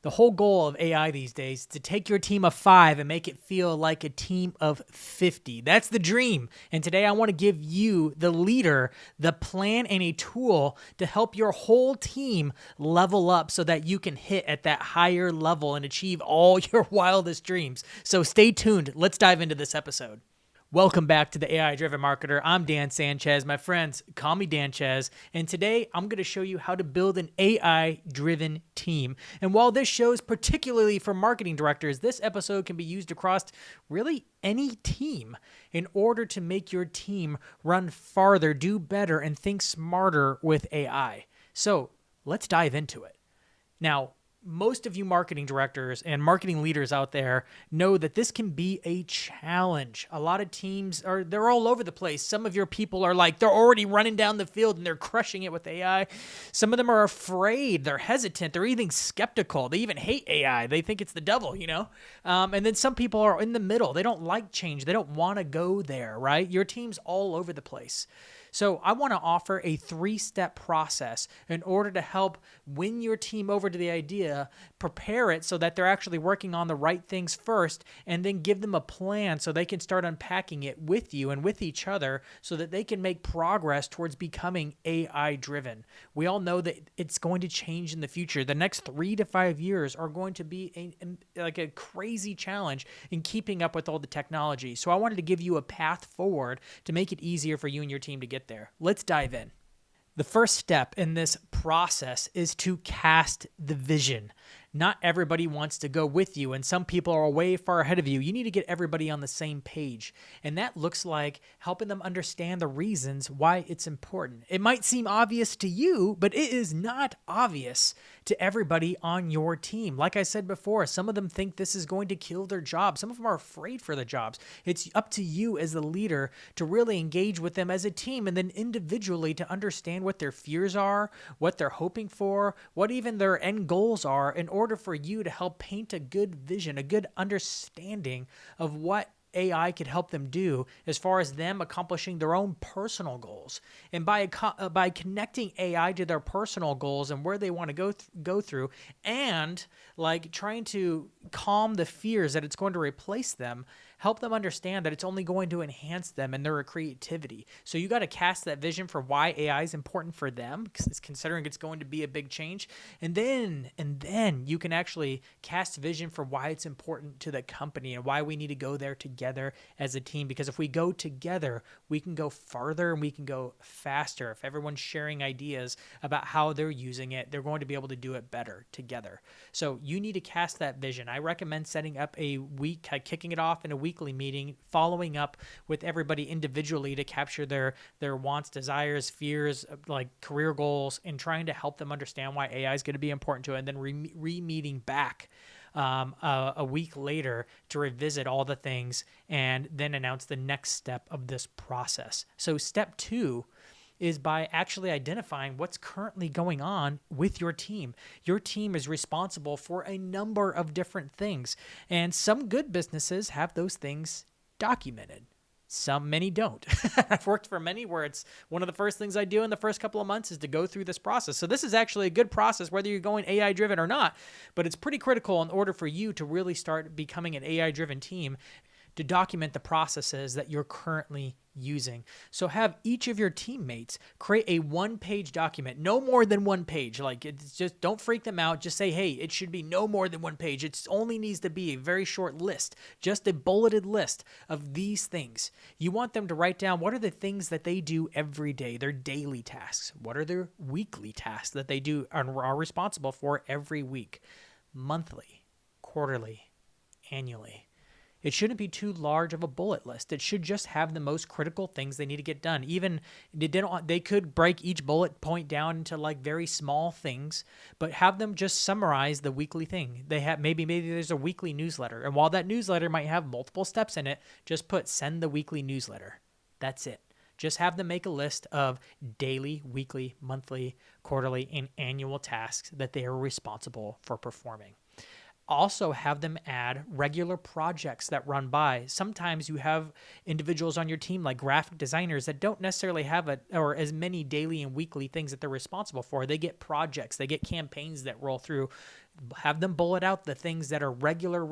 The whole goal of AI these days is to take your team of 5 and make it feel like a team of 50. That's the dream. And today I want to give you, the leader, the plan and a tool to help your whole team level up so that you can hit at that higher level and achieve all your wildest dreams. So stay tuned. Let's dive into this episode. Welcome back to the AI Driven Marketer. I'm Dan Sanchez. My friends, call me Dan Chez. And today I'm going to show you how to build an AI driven team. And while this show is particularly for marketing directors, this episode can be used across really any team in order to make your team run farther, do better, and think smarter with AI. So let's dive into it. Now, most of you marketing directors and marketing leaders out there know that this can be a challenge. A lot of teams they're all over the place. Some of your people are like, they're already running down the field and they're crushing it with AI. Some of them are afraid, they're hesitant, they're even skeptical. They even hate AI. They think it's the devil, And then some people are in the middle. They don't like change. They don't want to go there, right? Your team's all over the place. So I want to offer a 3-step process in order to help win your team over to the idea, prepare it so that they're actually working on the right things first, and then give them a plan so they can start unpacking it with you and with each other so that they can make progress towards becoming AI driven. We all know that it's going to change in the future. The next 3 to 5 years are going to be a crazy challenge in keeping up with all the technology. So I wanted to give you a path forward to make it easier for you and your team to get there. Let's dive in. The first step in this process is to cast the vision. Not everybody wants to go with you, and some people are way far ahead of you. You need to get everybody on the same page, and that looks like helping them understand the reasons why it's important. It might seem obvious to you, but it is not obvious to everybody on your team. Like I said before, some of them think this is going to kill their job. Some of them are afraid for their jobs. It's up to you as the leader to really engage with them as a team and then individually to understand what their fears are, what they're hoping for, what even their end goals are in order for you to help paint a good vision, a good understanding of what AI could help them do as far as them accomplishing their own personal goals. And by connecting AI to their personal goals and where they want to go through, and like trying to calm the fears that it's going to replace them, help them understand that it's only going to enhance them and their creativity. So you got to cast that vision for why AI is important for them, considering it's going to be a big change. And then you can actually cast vision for why it's important to the company and why we need to go there together as a team. Because if we go together, we can go farther and we can go faster. If everyone's sharing ideas about how they're using it, they're going to be able to do it better together. So you need to cast that vision. I recommend setting up a week, kicking it off in a weekly meeting, following up with everybody individually to capture their wants, desires, fears, like career goals, and trying to help them understand why AI is going to be important to it, and then re-meeting back a week later to revisit all the things and then announce the next step of this process. So step 2 is by actually identifying what's currently going on with your team. Your team is responsible for a number of different things, and some good businesses have those things documented. Many don't. I've worked for many where it's one of the first things I do in the first couple of months is to go through this process. So this is actually a good process, whether you're going AI driven or not, but it's pretty critical in order for you to really start becoming an AI driven team to document the processes that you're currently using. So have each of your teammates create a 1-page document, no more than 1 page. Like, it's just, don't freak them out. Just say, hey, it should be no more than 1 page. It only needs to be a very short list, just a bulleted list of these things. You want them to write down what are the things that they do every day, their daily tasks. What are their weekly tasks that they do and are responsible for every week, monthly, quarterly, annually. It shouldn't be too large of a bullet list. It should just have the most critical things they need to get done. Even they could break each bullet point down into like very small things, but have them just summarize the weekly thing. They have maybe there's a weekly newsletter, and while that newsletter might have multiple steps in it, just put send the weekly newsletter. That's it. Just have them make a list of daily, weekly, monthly, quarterly, and annual tasks that they are responsible for performing. Also have them add regular projects that run by. Sometimes you have individuals on your team like graphic designers that don't necessarily have or as many daily and weekly things that they're responsible for. They get projects, they get campaigns that roll through Have them bullet out the things that are regular.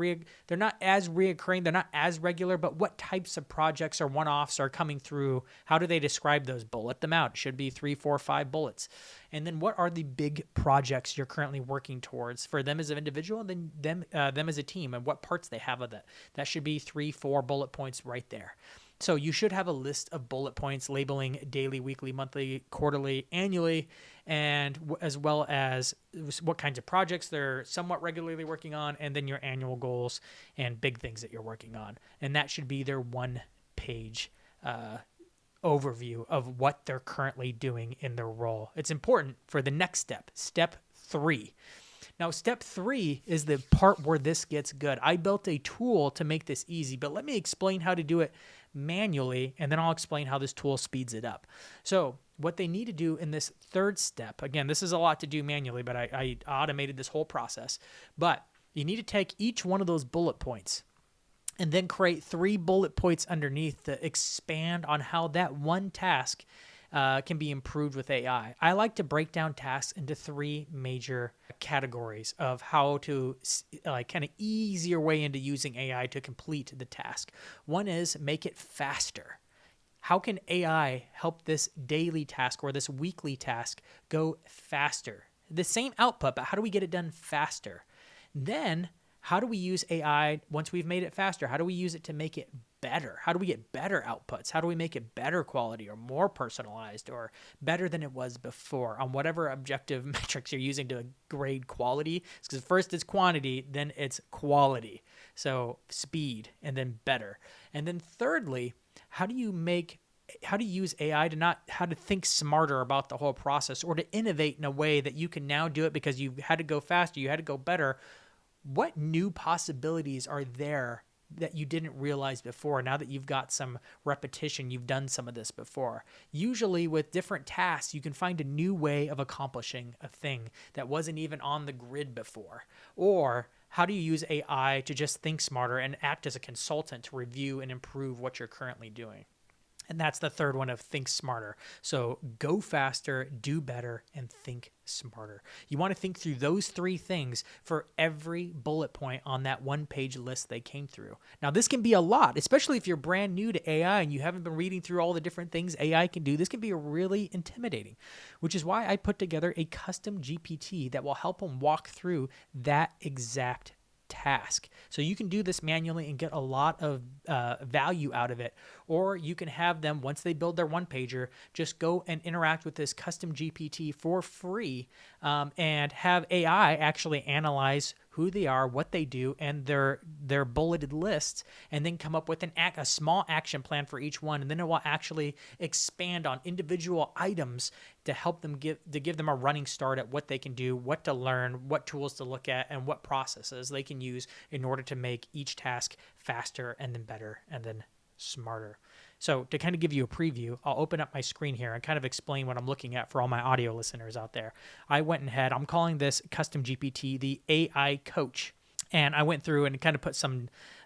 They're not as reoccurring. They're not as regular, but what types of projects or one-offs are coming through? How do they describe those? Bullet them out. It should be 3, 4, 5 bullets. And then what are the big projects you're currently working towards for them as an individual, and then them as a team, and what parts they have of that? That should be 3, 4 bullet points right there. So you should have a list of bullet points labeling daily, weekly, monthly, quarterly, annually, and as well as what kinds of projects they're somewhat regularly working on, and then your annual goals and big things that you're working on. And that should be their one-page overview of what they're currently doing in their role. It's important for the next step, step 3. Now, step 3 is the part where this gets good. I built a tool to make this easy, but let me explain how to do it manually, and then I'll explain how this tool speeds it up. So what they need to do in this third step, again, this is a lot to do manually, but I automated this whole process. But you need to take each one of those bullet points and then create 3 bullet points underneath to expand on how that one task can be improved with AI. I like to break down tasks into 3 major categories of how to kind of easier way into using AI to complete the task. One is make it faster. How can AI help this daily task or this weekly task go faster? The same output, but how do we get it done faster? Then how do we use AI once we've made it faster? How do we use it to make it better? How do we get better outputs? How do we make it better quality or more personalized or better than it was before on whatever objective metrics you're using to grade quality? Because first it's quantity, then it's quality. So speed and then better. And then thirdly, how do you use AI how to think smarter about the whole process or to innovate in a way that you can now do it because you had to go faster, you had to go better. What new possibilities are there that you didn't realize before now that you've got some repetition, you've done some of this before? Usually with different tasks, you can find a new way of accomplishing a thing that wasn't even on the grid before. Or how do you use AI to just think smarter and act as a consultant to review and improve what you're currently doing? And that's the third one of think smarter. So go faster, do better, and think smarter. You want to think through those 3 things for every bullet point on that one-page list they came through. Now, this can be a lot, especially if you're brand new to AI and you haven't been reading through all the different things AI can do. This can be really intimidating, which is why I put together a custom GPT that will help them walk through that exact task. So you can do this manually and get a lot of value out of it, or you can have them, once they build their one-pager, just go and interact with this custom GPT for free and have AI actually analyze who they are, what they do, and their bulleted lists, and then come up with a small action plan for each one, and then it will actually expand on individual items to help them give them a running start at what they can do, what to learn, what tools to look at, and what processes they can use in order to make each task faster and then better and then smarter. So to kind of give you a preview, I'll open up my screen here and kind of explain what I'm looking at for all my audio listeners out there. I went ahead, I'm calling this custom GPT the AI Coach. And I went through and kind of put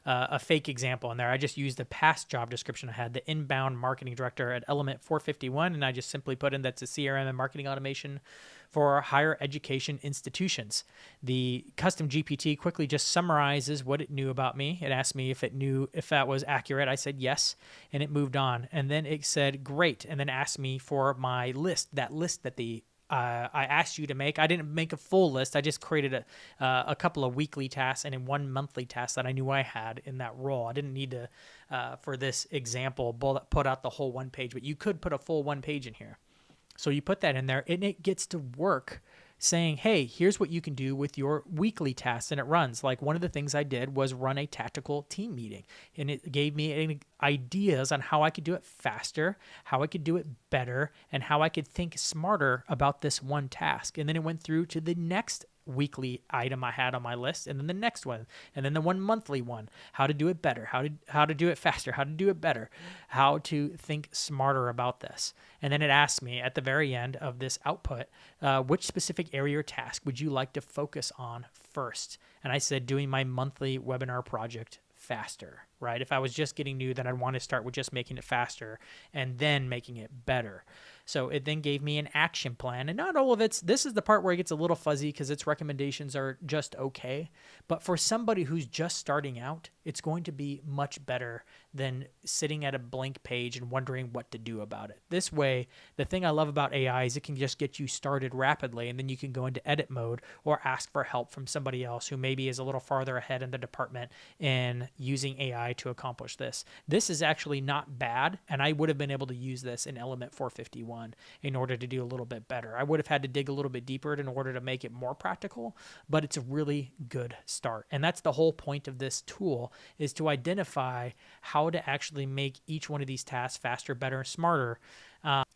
a fake example in there. I just used the past job description I had, the inbound marketing director at Element 451, and I just simply put in that's a CRM and marketing automation for higher education institutions. The custom GPT quickly just summarizes what it knew about me. It asked me if that was accurate. I said yes, and it moved on. And then it said great, and then asked me for my list, that list that I asked you to make. I didn't make a full list. I just created a couple of weekly tasks and then one monthly task that I knew I had in that role. I didn't need to, for this example, put out the whole one page, but you could put a full one page in here. So you put that in there and it gets to work saying, hey, here's what you can do with your weekly tasks. And it runs. Like one of the things I did was run a tactical team meeting, and it gave me ideas on how I could do it faster, how I could do it better, and how I could think smarter about this one task. And then it went through to the next weekly item I had on my list, and then the next one, and then the one monthly one, how to do it better, how to do it faster, how to do it better, how to think smarter about this. And then it asked me at the very end of this output, which specific area or task would you like to focus on first? And I said doing my monthly webinar project faster, right? If I was just getting new, then I'd want to start with just making it faster and then making it better. So it then gave me an action plan. And not all of this is the part where it gets a little fuzzy because its recommendations are just okay. But for somebody who's just starting out, it's going to be much better than sitting at a blank page and wondering what to do about it. This way, the thing I love about AI is it can just get you started rapidly, and then you can go into edit mode or ask for help from somebody else who maybe is a little farther ahead in the department in using AI to accomplish this. This is actually not bad, and I would have been able to use this in Element 451 in order to do a little bit better. I would have had to dig a little bit deeper in order to make it more practical, but it's a really good start. And that's the whole point of this tool, is to identify how to actually make each one of these tasks faster, better, and smarter,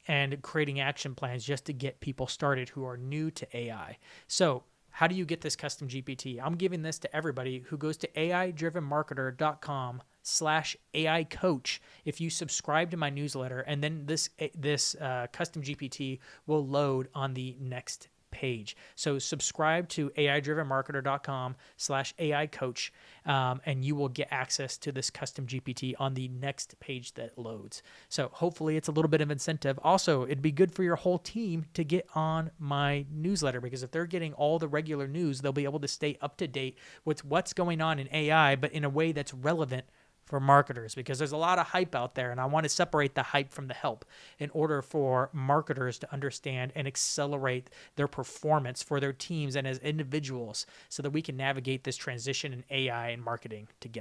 and creating action plans just to get people started who are new to AI. So how do you get this custom GPT? I'm giving this to everybody who goes to AI-drivenmarketer.com/AI coach. If you subscribe to my newsletter, and then this custom GPT will load on the next page. So subscribe to AI-drivenmarketer.com/AI coach, and you will get access to this custom GPT on the next page that loads. So hopefully it's a little bit of incentive. Also, it'd be good for your whole team to get on my newsletter, because if they're getting all the regular news, they'll be able to stay up to date with what's going on in AI, but in a way that's relevant for marketers, because there's a lot of hype out there, and I want to separate the hype from the help in order for marketers to understand and accelerate their performance for their teams and as individuals, so that we can navigate this transition in AI and marketing together.